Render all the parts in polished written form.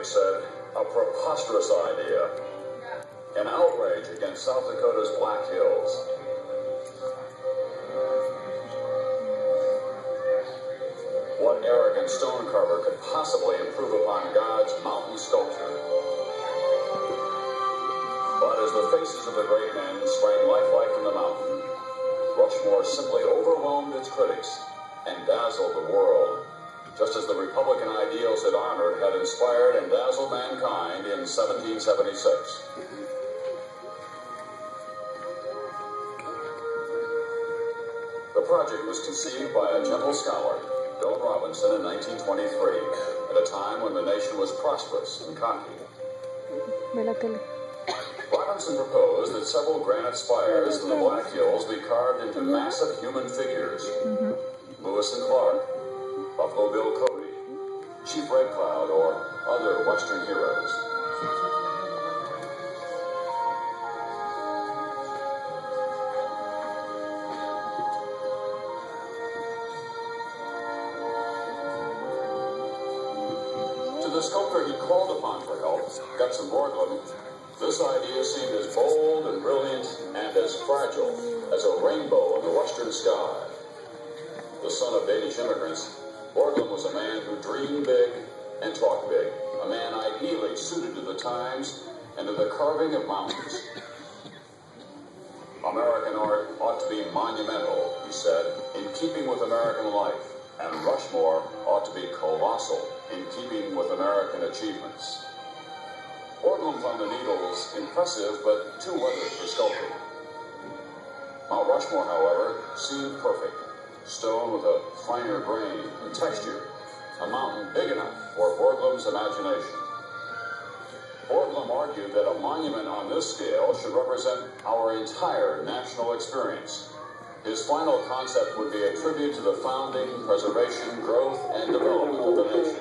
critics said, a preposterous idea. An outrage against South Dakota's Black Hills. What arrogant stone carver could possibly improve upon God's mountain sculpture? But as the faces of the great men sprang lifelike from the mountain, Rushmore simply overwhelmed its critics and dazzled the world, just as the Republican ideals it honored had inspired and dazzled mankind in 1776. The project was conceived by a gentle scholar, Bill Robinson, in 1923, at a time when the nation was prosperous and cocky. Robinson proposed that several granite spires in the Black Hills be carved into massive human figures. Lewis and Clark, Buffalo Bill Cody, Chief Red Cloud, or other Western heroes. To the sculptor he called upon for help, Gutzon Borglum, this idea seemed as bold and brilliant and as fragile as a rainbow in the western sky. The son of Danish immigrants, Borglum was a man who dreamed big and talked big, a man ideally suited to the times and to the carving of mountains. American art ought to be monumental, he said, in keeping with American life, and Rushmore ought to be colossal, in keeping with American achievements. Borglum found the needles impressive, but too weathered for sculpting. Mount Rushmore, however, seemed perfect. Stone with a finer grain and texture, a mountain big enough for Borglum's imagination. Borglum argued that a monument on this scale should represent our entire national experience. His final concept would be a tribute to the founding, preservation, growth, and development of the nation.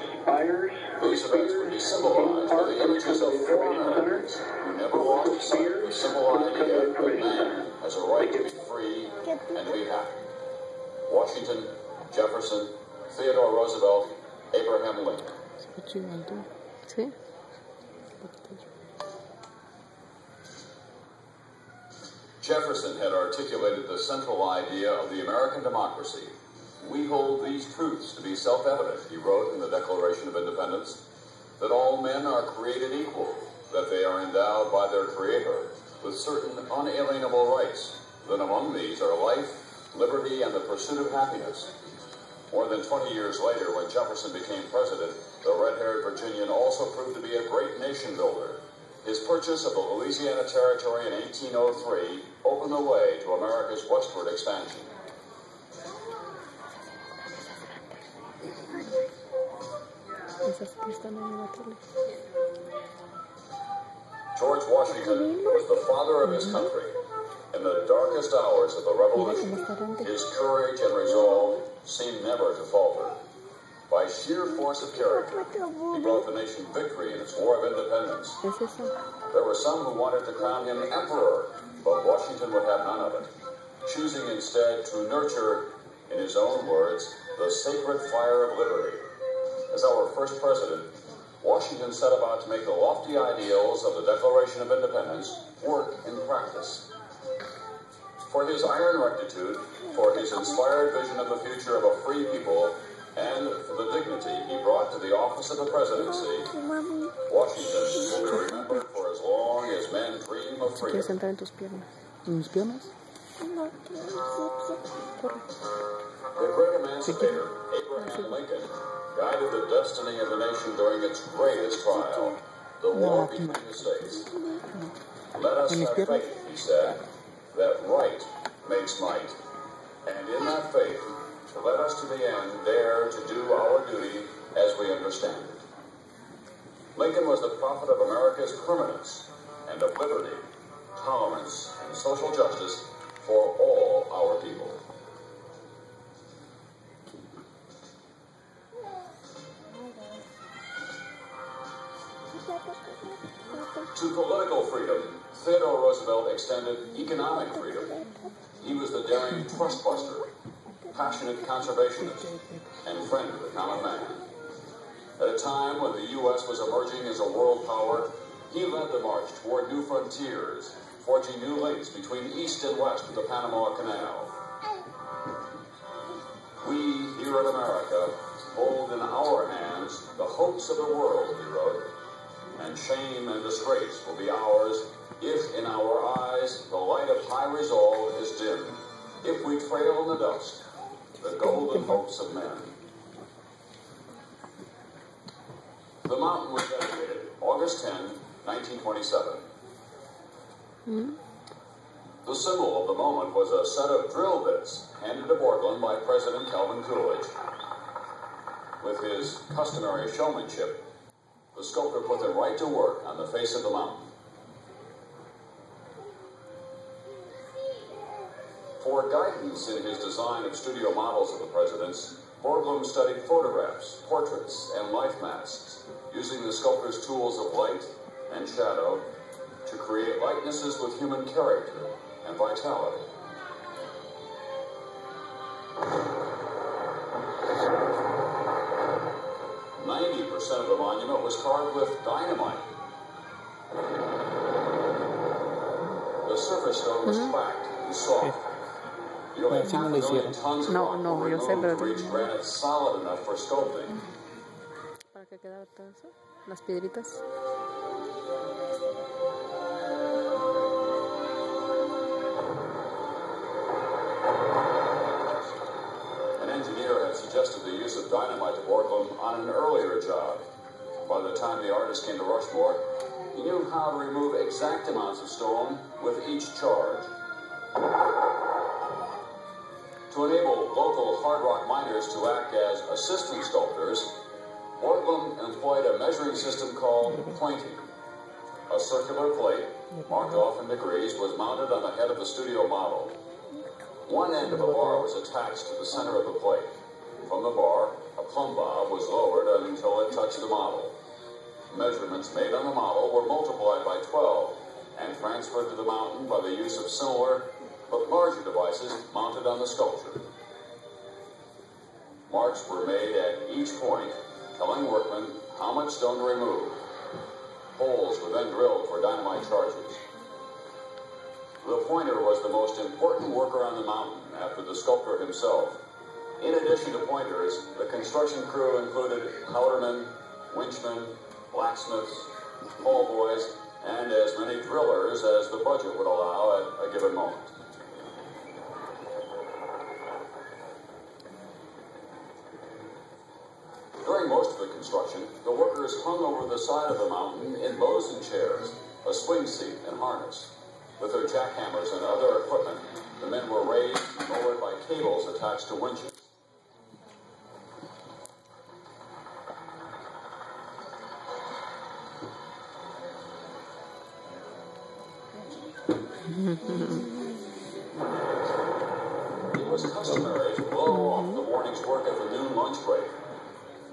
These events would be symbolized by the images of four Americans who never lost sight of the simple idea that man has a right to be free and to be happy. Washington, Jefferson, Theodore Roosevelt, Abraham Lincoln. Jefferson had articulated the central idea of the American democracy. We hold these truths to be self-evident, he wrote in the Declaration of Independence, that all men are created equal, that they are endowed by their Creator with certain unalienable rights, that among these are life, liberty, and the pursuit of happiness. More than 20 years later, when Jefferson became president, the red-haired Virginian also proved to be a great nation builder. His purchase of the Louisiana Territory in 1803 opened the way to America's westward expansion. George Washington was the father of his country. In the darkest hours of the Revolution, his courage and resolve seemed never to falter. By sheer force of character, he brought the nation victory in its War of Independence. There were some who wanted to crown him emperor, but Washington would have none of it, choosing instead to nurture, in his own words, the sacred fire of liberty. As our first president, Washington set about to make the lofty ideals of the Declaration of Independence work in practice. For his iron rectitude, for his inspired vision of the future of a free people, and for the dignity he brought to the office of the presidency, Washington will be remembered for as long as men dream of freedom. The great emancipator, Abraham Lincoln, guided the destiny of the nation during its greatest trial, the war between the states. Let us have faith, he said, that right makes might, and in that faith, let us to the end dare to do our duty as we understand it. Lincoln was the prophet of America's permanence and of liberty, tolerance, and social justice for all our people. To political freedom, Theodore Roosevelt extended economic freedom. He was the daring trustbuster, passionate conservationist, and friend of the common man. At a time when the U.S. was emerging as a world power, he led the march toward new frontiers, forging new links between East and West with the Panama Canal. We, here in America, hold in our hands the hopes of the world, he wrote, and shame and disgrace will be ours if in our eyes the light of high resolve is dimmed, if we trail in the dust the golden hopes of men. The mountain was dedicated August 10, 1927. The symbol of the moment was a set of drill bits handed to Borglum by President Calvin Coolidge. With his customary showmanship, the sculptor put them right to work on the face of the mountain. For guidance in his design of studio models of the presidents, Borglum studied photographs, portraits, and life masks, using the sculptor's tools of light and shadow to create likenesses with human character and vitality. Of the monument was carved with dynamite. The surface stone was cracked and soft. Nearly half a million tons of rock were removed to reach granite solid enough for sculpting. ¿Para qué quedaba todo eso? Las piedritas. An engineer had suggested the use of dynamite to Borglum on an earlier job. By the time the artist came to Rushmore, he knew how to remove exact amounts of stone with each charge. To enable local hard rock miners to act as assistant sculptors, Borglum employed a measuring system called pointing. A circular plate, marked off in degrees, was mounted on the head of the studio model. One end of a bar was attached to the center of the plate. From the bar, a plumb bob was lowered until it touched the model. Measurements made on the model were multiplied by 12 and transferred to the mountain by the use of similar but larger devices mounted on the sculpture. Marks were made at each point, telling workmen how much stone to remove. Holes were then drilled for dynamite charges. The pointer was the most important worker on the mountain after the sculptor himself. In addition to pointers, the construction crew included powdermen, winchmen, blacksmiths, pole boys, and as many drillers as the budget would allow at a given moment. During most of the construction, the workers hung over the side of the mountain in bows and chairs, a swing seat and harness. With their jackhammers and other equipment, the men were raised and lowered by cables attached to winches. It was customary to blow off the morning's work at the noon lunch break,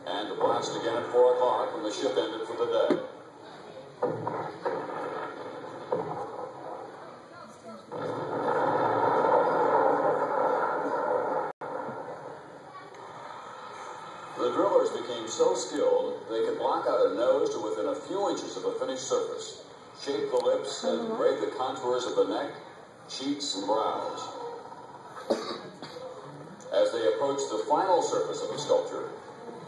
and to blast again at 4 o'clock when the shift ended for the day. The drillers became so skilled they could block out a nose to within a few inches of a finished surface, shape the lips, and grade the contours of the neck, cheeks, and brows. As they approached the final surface of the sculpture,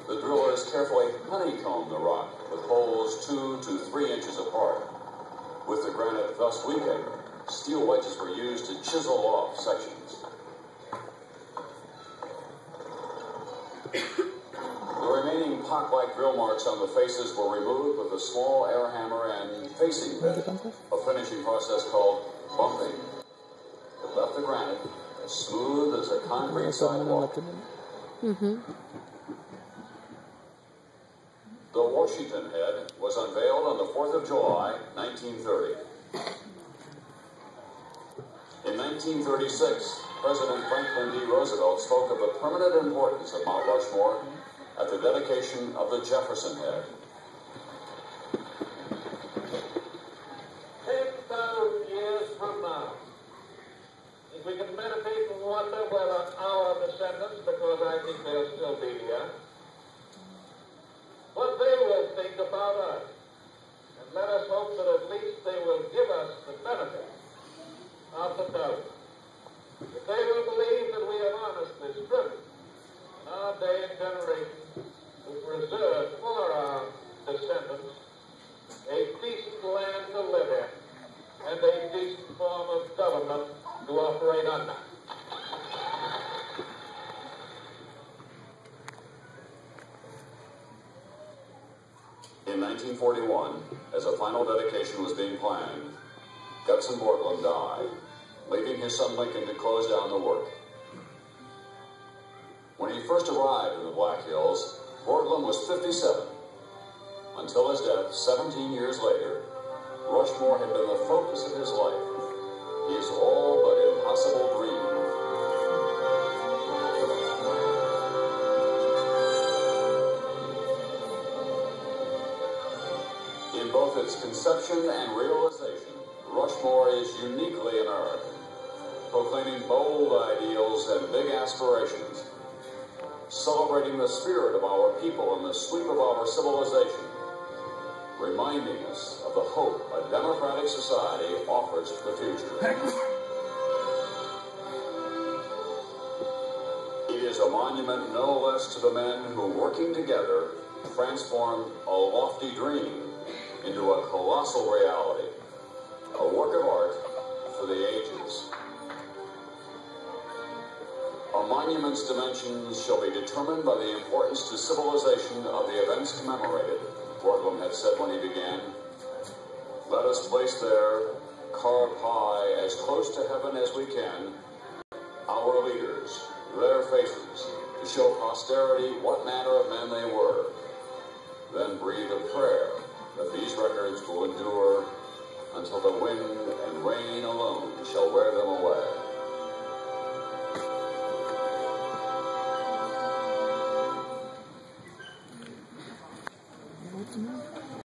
the drillers carefully honeycombed the rock with holes 2 to 3 inches apart. With the granite thus weakened, steel wedges were used to chisel off sections. The remaining pock-like drill marks on the faces were removed with a small air hammer and facing bit, a finishing process called bumping. It left the granite as smooth as a concrete sidewalk. The Washington head was unveiled on the 4th of July, 1930. In 1936, President Franklin D. Roosevelt spoke of the permanent importance of Mount Rushmore at the dedication of the Jefferson head. 10,000 years from now, if we can meditate and wonder whether our descendants, because I think they'll still be here, what not the dozen. If they will believe that we have honestly striven in our day and generation to preserve for our descendants a decent land to live in and a decent form of government to operate under. In 1941, as a final dedication was being planned, Gutzon Borglum died, leaving his son Lincoln to close down the work. When he first arrived in the Black Hills, Borglum was 57. Until his death, 17 years later, Rushmore had been the focus of his life, his all but impossible dream. In both its conception and realization, Rushmore is uniquely American, proclaiming bold ideals and big aspirations, celebrating the spirit of our people and the sweep of our civilization, reminding us of the hope a democratic society offers to the future. It is a monument no less to the men who, working together, transformed a lofty dream into a colossal reality, a work of art for the ages. A monument's dimensions shall be determined by the importance to civilization of the events commemorated, Borglum had said when he began. Let us place there, carved high, as close to heaven as we can, our leaders, their faces, to show posterity what manner of men they were. Then breathe a prayer that these records will endure until the wind and rain alone shall wear them away.